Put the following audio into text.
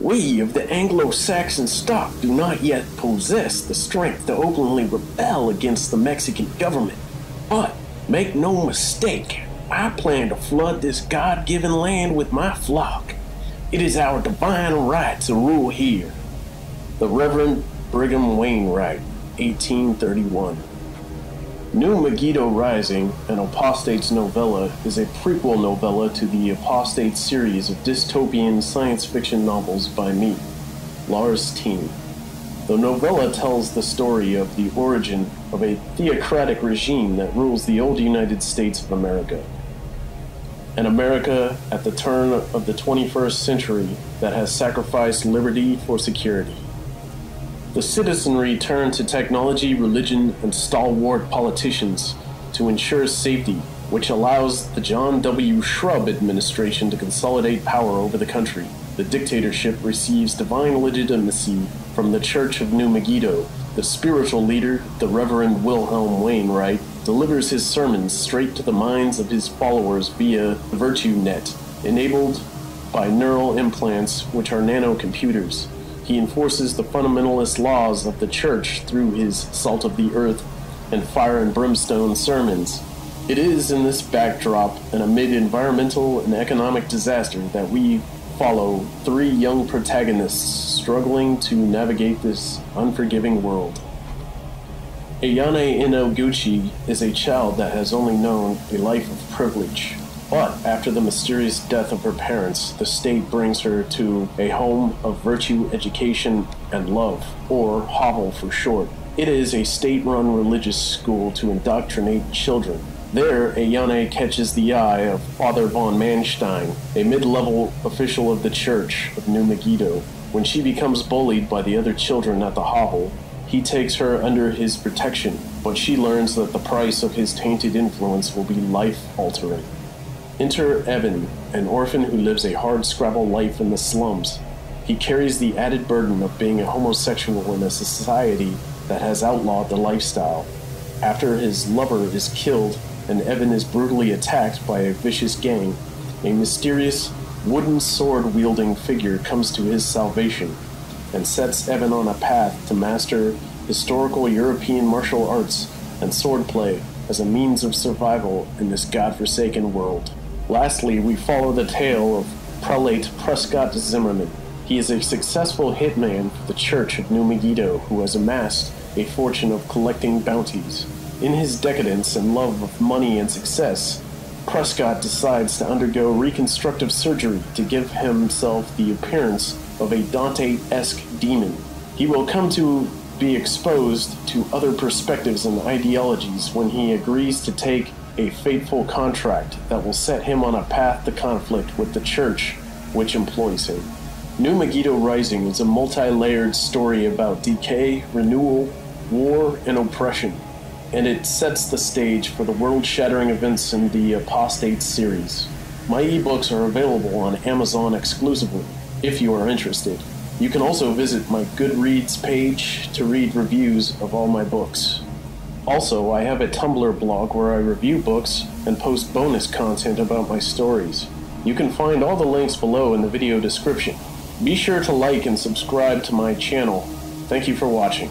We of the Anglo-Saxon stock do not yet possess the strength to openly rebel against the Mexican government. But make no mistake, I plan to flood this God-given land with my flock. It is our divine right to rule here. The Reverend Brigham Wainwright, 1831. New Megiddo Rising, an Apostates novella, is a prequel novella to the Apostate series of dystopian science fiction novels by me, Lars Teen. The novella tells the story of the origin of a theocratic regime that rules the old United States of America. An America at the turn of the 21st century that has sacrificed liberty for security. The citizenry turn to technology, religion, and stalwart politicians to ensure safety, which allows the John W. Shrub administration to consolidate power over the country. The dictatorship receives divine legitimacy from the Church of New Megiddo. The spiritual leader, the Reverend Wilhelm Wainwright, delivers his sermons straight to the minds of his followers via the Virtue Net, enabled by neural implants, which are nanocomputers. He enforces the fundamentalist laws of the church through his salt of the earth and fire and brimstone sermons. It is in this backdrop and amid environmental and economic disaster that we follow three young protagonists struggling to navigate this unforgiving world. Ayane Inoguchi is a child that has only known a life of privilege. But after the mysterious death of her parents, the state brings her to a home of virtue, education, and love, or HOVEL for short. It is a state-run religious school to indoctrinate children. There, Ayane catches the eye of Father von Manstein, a mid-level official of the Church of New Megiddo. When she becomes bullied by the other children at the HOVEL, he takes her under his protection, but she learns that the price of his tainted influence will be life-altering. Enter Evan, an orphan who lives a hard-scrabble life in the slums. He carries the added burden of being a homosexual in a society that has outlawed the lifestyle. After his lover is killed and Evan is brutally attacked by a vicious gang, a mysterious, wooden sword-wielding figure comes to his salvation and sets Evan on a path to master historical European martial arts and swordplay as a means of survival in this godforsaken world. Lastly, we follow the tale of Prelate Prescott Zimmerman. He is a successful hitman for the Church of New Megiddo who has amassed a fortune of collecting bounties. In his decadence and love of money and success, Prescott decides to undergo reconstructive surgery to give himself the appearance of a Dante-esque demon. He will come to be exposed to other perspectives and ideologies when he agrees to take a fateful contract that will set him on a path to conflict with the church which employs him. New Megiddo Rising is a multi-layered story about decay, renewal, war, and oppression, and it sets the stage for the world-shattering events in the Apostates series. My ebooks are available on Amazon exclusively, if you are interested. You can also visit my Goodreads page to read reviews of all my books. Also, I have a Tumblr blog where I review books and post bonus content about my stories. You can find all the links below in the video description. Be sure to like and subscribe to my channel. Thank you for watching.